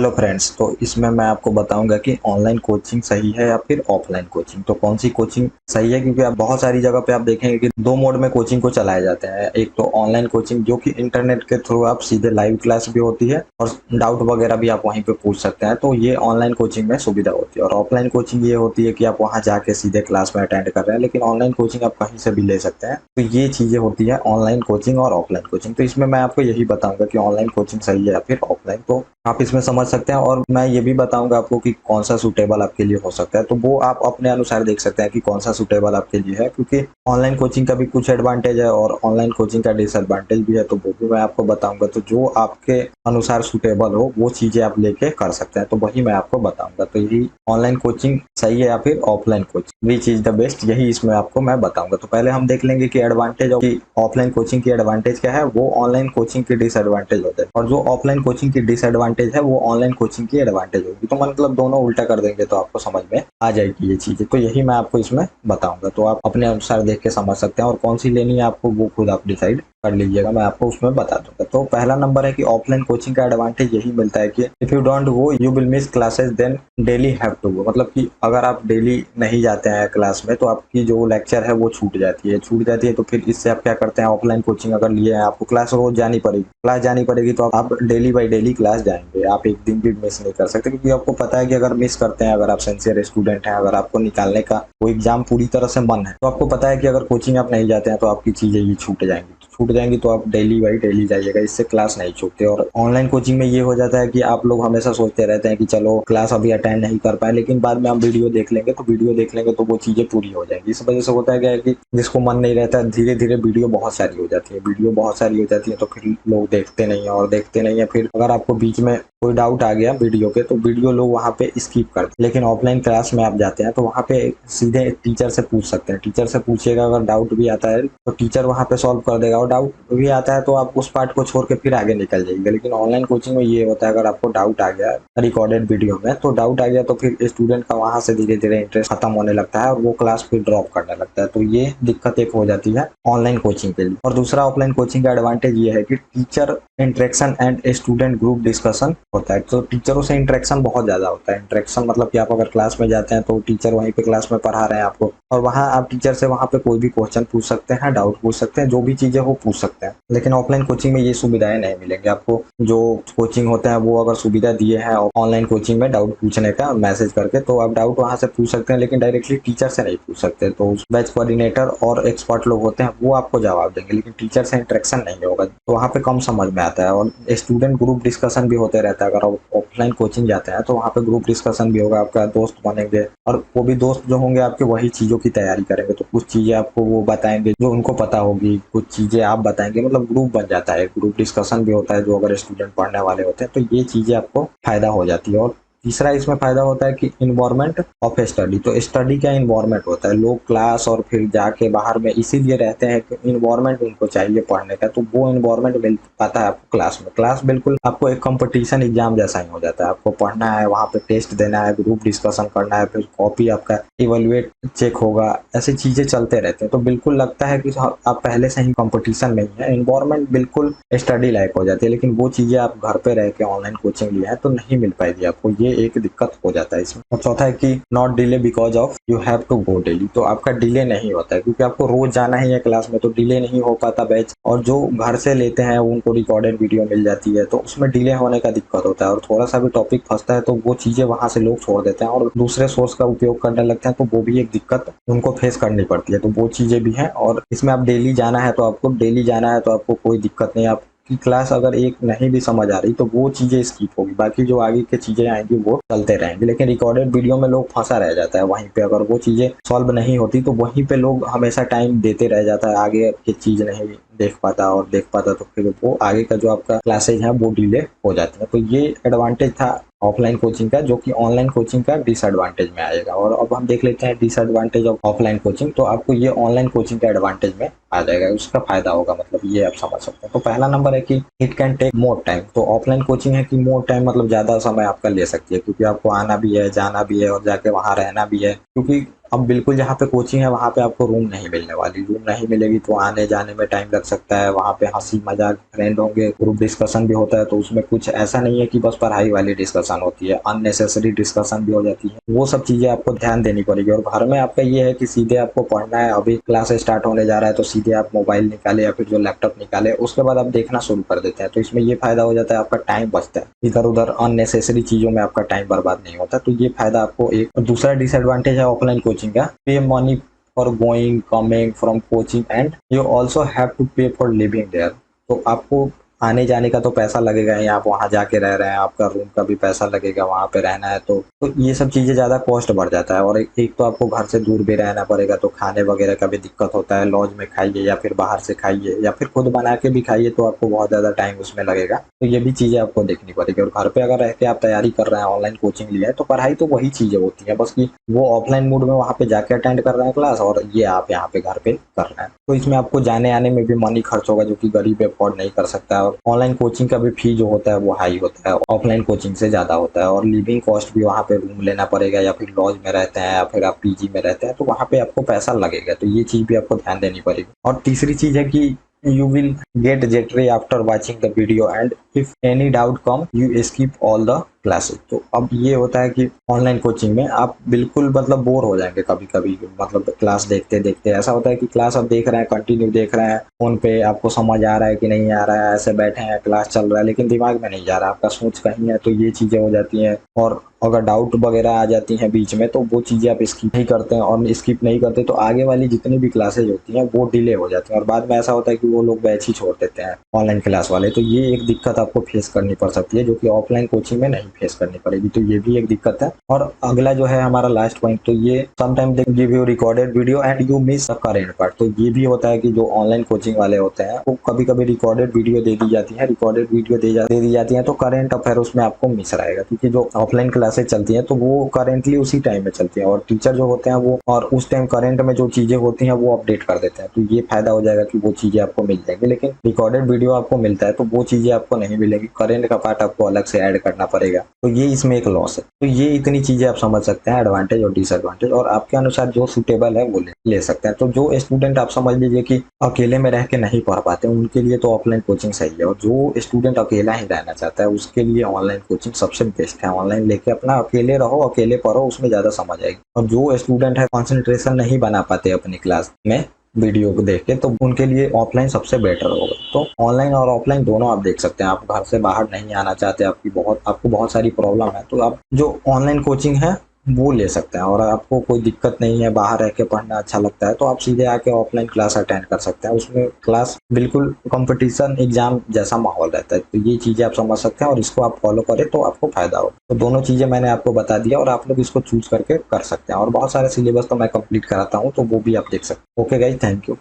Hello friends, तो इसमें मैं आपको बताऊंगा कि ऑनलाइन कोचिंग सही है या फिर ऑफलाइन कोचिंग। तो कौन सी कोचिंग सही है, क्योंकि आप बहुत सारी जगह पे आप देखेंगे कि दो मोड में कोचिंग को चलाए जाते हैं। एक तो ऑनलाइन कोचिंग जो कि इंटरनेट के थ्रू आप सीधे लाइव क्लास भी होती है और डाउट वगैरह भी आप वहीं पे पूछ सकते हैं, तो ये ऑनलाइन कोचिंग में सुविधा होती है। और ऑफलाइन कोचिंग ये होती है कि आप वहाँ जाके सीधे क्लास में अटेंड कर रहे हैं, लेकिन ऑनलाइन कोचिंग आप कहीं से भी ले सकते हैं। तो ये चीजें होती है ऑनलाइन कोचिंग और ऑफलाइन कोचिंग। तो इसमें मैं आपको यही बताऊंगा कि ऑनलाइन कोचिंग सही है या फिर ऑफलाइन, तो आप इसमें समझ सकते हैं। और मैं ये भी बताऊंगा आपको कि कौन सा सूटेबल आपके लिए हो सकता है, तो वो आप अपने अनुसार देख सकते हैं कि कौन सा सूटेबल आपके लिए है, क्योंकि ऑनलाइन कोचिंग का भी कुछ एडवांटेज है और ऑनलाइन कोचिंग का डिसएडवांटेज भी है, तो वो भी मैं आपको बताऊंगा। तो जो आपके अनुसार सूटेबल हो वो चीजें आप लेके कर सकते हैं, तो वही मैं आपको बताऊंगा। तो यही ऑनलाइन कोचिंग सही है या फिर offline coaching, which is the best, यही इसमें आपको मैं बताऊंगा। तो पहले हम देख लेंगे कि एडवांटेज ऑफलाइन कोचिंग की एडवांटेज क्या है, वो ऑनलाइन कोचिंग की डिसएडवांटेज होता है, और जो ऑफलाइन कोचिंग की डिसएडवांटेज है वो ऑनलाइन कोचिंग की एडवांटेज होगी। तो मतलब दोनों उल्टा कर देंगे तो आपको समझ में आ जाएगी ये चीजें। तो यही मैं आपको इसमें बताऊंगा, तो आप अपने अनुसार देख के समझ सकते हैं, और कौन सी लेनी है आपको वो खुद आप डिसाइड कर लीजिएगा, मैं आपको उसमें बता दूंगा। तो पहला नंबर है कि ऑफलाइन कोचिंग का एडवांटेज यही मिलता है कि if you don't go you will miss classes then daily have to go. मतलब कि अगर आप डेली नहीं जाते हैं क्लास में तो आपकी जो लेक्चर है वो छूट जाती है। तो फिर इससे आप क्या करते हैं, ऑफलाइन कोचिंग अगर लिए हैं, आपको क्लास रोज जानी पड़ेगी, तो आप डेली बाई डेली क्लास जाएंगे, आप एक दिन भी मिस नहीं कर सकते, क्योंकि आपको पता है कि अगर मिस करते हैं, अगर आप सिंसियर स्टूडेंट हैं, अगर आपको निकालने का वो एग्जाम पूरी तरह से मन है, तो आपको पता है कि अगर कोचिंग आप नहीं जाते हैं तो आपकी चीजें ये छूट जाएंगी, तो आप डेली बाई डेली जाइएगा, इससे क्लास नहीं छूटते। और ऑनलाइन कोचिंग में ये हो जाता है कि आप लोग हमेशा सोचते रहते हैं कि चलो क्लास अभी अटेंड नहीं कर पाए, लेकिन बाद में आप वीडियो देख लेंगे तो वो चीजें पूरी हो जाएंगी। इस वजह से होता है क्या है कि जिसको मन नहीं रहता, धीरे धीरे वीडियो बहुत सारी हो जाती है, तो फिर लोग देखते नहीं है। फिर अगर आपको बीच में कोई डाउट आ गया वीडियो के, तो वीडियो लोग वहाँ पे स्किप करते हैं। लेकिन ऑफलाइन क्लास में आप जाते हैं तो वहाँ पे सीधे टीचर से पूछ सकते हैं, टीचर से पूछिएगा, अगर डाउट भी आता है तो टीचर वहाँ पे सॉल्व कर देगा, और डाउट भी आता है तो आप उस पार्ट को छोड़ के फिर आगे निकल जाइएगा। लेकिन ऑनलाइन कोचिंग में ये होता है, अगर आपको डाउट आ गया रिकॉर्डेड वीडियो में, तो डाउट आ गया तो फिर स्टूडेंट का वहाँ से धीरे धीरे इंटरेस्ट खत्म होने लगता है और वो क्लास फिर ड्रॉप करने लगता है। तो ये दिक्कत एक हो जाती है ऑनलाइन कोचिंग के लिए। और दूसरा ऑफलाइन कोचिंग का एडवांटेज ये है कि teacher interaction and student group discussion होता है। तो टीचरों से इंटरेक्शन बहुत ज्यादा होता है। इंटरेक्शन मतलब कि आप अगर क्लास में जाते हैं तो टीचर वहीं पे क्लास में पढ़ा रहे हैं आपको, और वहाँ आप टीचर से वहाँ पे कोई भी क्वेश्चन पूछ सकते हैं, डाउट पूछ सकते हैं, जो भी चीजें हो पूछ सकते हैं। लेकिन ऑफलाइन कोचिंग में ये सुविधाएं नहीं मिलेंगी आपको। जो कोचिंग होते हैं वो अगर सुविधा दिए हैं ऑनलाइन कोचिंग में डाउट पूछने का मैसेज करके, तो आप डाउट वहां से पूछ सकते हैं, लेकिन डायरेक्टली टीचर से नहीं पूछ सकते। तो बैच कोऑर्डिनेटर और एक्सपर्ट लोग होते हैं वो आपको जवाब देंगे, लेकिन टीचर से इंटरेक्शन नहीं होगा, तो वहाँ पे कम समझ में आता है। और स्टूडेंट ग्रुप डिस्कशन भी होते रहता है। अगर आप ऑफलाइन कोचिंग जाते हैं तो वहाँ पे ग्रुप डिस्कशन भी होगा, आपका दोस्त बनेंगे, और वो भी दोस्त जो होंगे आपके वही चीजों की तैयारी करेंगे, तो कुछ चीजें आपको वो बताएंगे जो उनको पता होगी, कुछ चीजें आप बताएंगे, मतलब ग्रुप बन जाता है, ग्रुप डिस्कशन भी होता है जो अगर स्टूडेंट पढ़ने वाले होते हैं, तो ये चीजें आपको फायदा हो जाती है। और तीसरा इसमें फायदा होता है कि इन्वायरमेंट ऑफ स्टडी। तो स्टडी का इन्वायरमेंट होता है, लोग क्लास और फिर जाके बाहर में इसीलिए रहते हैं कि इन्वायरमेंट उनको चाहिए पढ़ने का, तो वो इन्वायरमेंट मिल पाता है आपको क्लास में। क्लास बिल्कुल आपको एक कंपटीशन एग्जाम जैसा ही हो जाता है, आपको पढ़ना है, वहाँ पे टेस्ट देना है, ग्रुप डिस्कशन करना है, फिर कॉपी आपका इवेलुएट चेक होगा, ऐसी चीजें चलते रहते हैं। तो बिल्कुल लगता है कि आप पहले से ही कंपटीशन में ही है, इन्वायरमेंट बिल्कुल स्टडी लायक हो जाती है। लेकिन वो चीजें आप घर पे रह के ऑनलाइन कोचिंग लिया है तो नहीं मिल पाएगी आपको, ये एक दिक्कत हो जाता है इसमें। और चौथा है कि not delay because of you have to go daily. तो आपका डिले नहीं होता है, क्योंकि आपको रोज जाना ही है क्लास में, तो डिले नहीं हो पाता बैच। और जो घर से लेते हैं उनको रिकॉर्डेड वीडियो मिल जाती है, तो उसमें डिले होने का दिक्कत होता है, और थोड़ा सा भी टॉपिक फंसता है तो वो चीजें वहां से लोग छोड़ देते हैं और दूसरे सोर्स का उपयोग करने लगते हैं, तो वो भी एक दिक्कत उनको फेस करनी पड़ती है। तो वो चीजें भी हैं। और इसमें आप डेली जाना है तो आपको कोई दिक्कत नहीं। आप की क्लास अगर एक नहीं भी समझ आ रही तो वो चीजें स्किप होगी, बाकी जो आगे की चीजें आएंगी वो चलते रहेंगे। लेकिन रिकॉर्डेड वीडियो में लोग फंसा रह जाता है वहीं पे, अगर वो चीजें सॉल्व नहीं होती तो वहीं पे लोग हमेशा टाइम देते रह जाता है, आगे की चीज नहीं देख पाता तो फिर वो आगे का जो आपका क्लासेज है वो डिले हो जाती है। तो ये एडवांटेज था ऑफलाइन कोचिंग का, जो कि ऑनलाइन कोचिंग का डिसएडवांटेज में आएगा। और अब हम देख लेते हैं डिसएडवांटेज ऑफ ऑफलाइन कोचिंग। तो आपको ये ऑनलाइन कोचिंग का एडवांटेज में आ जाएगा, उसका फायदा होगा, मतलब ये आप समझ सकते हैं। तो पहला नंबर है कि it can take more time. तो ऑफलाइन कोचिंग है कि मोर टाइम मतलब ज्यादा समय आपका ले सकती है, क्योंकि आपको आना भी है, जाना भी है और जाके वहां रहना भी है। क्योंकि अब बिल्कुल जहाँ पे कोचिंग है वहाँ पे आपको रूम नहीं मिलने वाली, रूम नहीं मिलेगी तो आने जाने में टाइम लग सकता है। वहाँ पे हंसी मजाक फ्रेंड होंगे, ग्रुप डिस्कशन भी होता है, तो उसमें कुछ ऐसा नहीं है कि बस पढ़ाई वाली डिस्कशन होती है, अननेसेसरी डिस्कशन भी हो जाती है। वो सब चीजें आपको ध्यान देनी पड़ेगी। और घर में आपका ये है कि सीधे आपको पढ़ना है, अभी क्लास स्टार्ट होने जा रहा है तो सीधे आप मोबाइल निकाले या फिर जो लैपटॉप निकाले, उसके बाद आप देखना शुरू कर देते हैं। तो इसमें ये फायदा हो जाता है, आपका टाइम बचता है, इधर उधर अननेसेसरी चीजों में आपका टाइम बर्बाद नहीं होता। तो ये फायदा आपको एक। दूसरा डिसएडवांटेज है ऑफलाइन कोचिंग का, pay money for going coming from coaching and you also have to pay for living there. तो आपको आने जाने का तो पैसा लगेगा ही, आप वहाँ जाके रह रहे हैं, आपका रूम का भी पैसा लगेगा, वहाँ पे रहना है तो ये सब चीज़ें ज़्यादा कॉस्ट बढ़ जाता है। और एक तो आपको घर से दूर भी रहना पड़ेगा, तो खाने वगैरह का भी दिक्कत होता है, लॉज में खाइए या फिर बाहर से खाइए या फिर खुद बना के भी खाइए, तो आपको बहुत ज़्यादा टाइम उसमें लगेगा। तो ये भी चीज़ें आपको देखनी पड़ेगी। और घर पे अगर रह के आप तैयारी कर रहे हैं, ऑनलाइन कोचिंग लिया है, तो पढ़ाई तो वही चीज़ें होती है, बस कि वो ऑफलाइन मोड में वहाँ पे जाके अटेंड कर रहे हैं क्लास, और ये आप यहाँ पे घर पे कर रहे हैं। तो इसमें आपको जाने आने में भी मनी खर्च होगा, जो कि गरीब अफोर्ड नहीं कर सकता है। और ऑनलाइन कोचिंग का भी फी जो होता है वो हाई होता है, ऑफलाइन कोचिंग से ज़्यादा होता है। और लिविंग कॉस्ट भी वहाँ पे रूम लेना पड़ेगा, या फिर लॉज में रहते हैं या फिर आप पीजी में रहते हैं, तो वहाँ पे आपको पैसा लगेगा। तो ये चीज़ भी आपको ध्यान देनी पड़ेगी। और तीसरी चीज़ है कि you will get jittery after watching the video and if any doubt come you skip all the classes. तो अब ये होता है कि ऑनलाइन कोचिंग में आप बिल्कुल मतलब बोर हो जाएंगे कभी कभी, मतलब क्लास देखते देखते ऐसा होता है कि क्लास आप देख रहे हैं, कंटिन्यू देख रहे हैं फोन पे, आपको समझ आ रहा है कि नहीं आ रहा है, ऐसे बैठे हैं क्लास चल रहा है लेकिन दिमाग में नहीं जा रहा, आपका सोच कहीं है। तो ये चीज़ें हो जाती हैं। और अगर डाउट वगैरह आ जाती हैं बीच में, तो वो चीज़ें आप स्किप नहीं करते हैं, और स्किप नहीं करते तो आगे वाली जितनी भी क्लासेज होती हैं वो डिले हो जाती हैं, और बाद में ऐसा होता है कि वो लोग बैच ही छोड़ देते हैं ऑनलाइन क्लास वाले। तो ये एक दिक्कत आपको फेस करनी पड़ सकती है, जो कि ऑफलाइन कोचिंग में नहीं फेस करनी पड़ेगी। तो ये भी एक दिक्कत है। और अगला जो है हमारा लास्ट पॉइंट, तो ये sometime they give you recorded video and you miss the current part. तो ये भी होता है कि जो ऑनलाइन कोचिंग वाले होते हैं वो कभी कभी रिकॉर्डेड वीडियो दे दी जाती है, रिकॉर्डेड वीडियो दे दी जाती है, तो करेंट अफेयर उसमें आपको मिस रहेगा, क्योंकि जो ऑफलाइन क्लासेज चलती है तो वो करेंटली उसी टाइम में चलती है, और टीचर जो होते हैं वो और उस टाइम करंट में जो चीजें होती हैं वो अपडेट कर देते हैं। तो ये फायदा हो जाएगा कि वो चीजें आपको मिल जाएंगी। लेकिन रिकॉर्डेड वीडियो आपको मिलता है तो वो चीजें आपको नहीं मिलेगी, करंट का पार्ट आपको अलग से ऐड करना पड़ेगा। तो ये इसमें एक लॉस है। तो ये इतनी चीजें आप समझ सकते हैं, एडवांटेज और डिसएडवांटेज, और आपके अनुसार जो सुटेबल है वो ले सकते हैं। तो जो स्टूडेंट आप समझ लीजिए कि अकेले में रह के नहीं पढ़ पाते, उनके लिए तो ऑफलाइन कोचिंग सही है। और जो स्टूडेंट अकेला ही रहना चाहता है उसके लिए ऑनलाइन कोचिंग सबसे बेस्ट है। ऑनलाइन लेके अपना अकेले रहो, अकेले पढ़ो, उसमें ज्यादा समझ आएगी। और जो स्टूडेंट है कंसंट्रेशन नहीं बना पाते अपनी क्लास में वीडियो को देख के, तो उनके लिए ऑफलाइन सबसे बेटर होगा। तो ऑनलाइन और ऑफलाइन दोनों आप देख सकते हैं। आप घर से बाहर नहीं आना चाहते, आपको बहुत सारी प्रॉब्लम है, तो आप जो ऑनलाइन कोचिंग है वो ले सकते हैं। और आपको कोई दिक्कत नहीं है, बाहर रह के पढ़ना अच्छा लगता है, तो आप सीधे आके ऑफलाइन क्लास अटेंड कर सकते हैं। उसमें क्लास बिल्कुल कंपटीशन एग्जाम जैसा माहौल रहता है। तो ये चीज़ें आप समझ सकते हैं, और इसको आप फॉलो करें तो आपको फायदा हो। तो दोनों चीज़ें मैंने आपको बता दिया, और आप लोग इसको चूज करके कर सकते हैं। और बहुत सारे सिलेबस तो मैं कंप्लीट कराता हूँ, तो वो भी आप देख सकते हैं। Okay guys, thank you.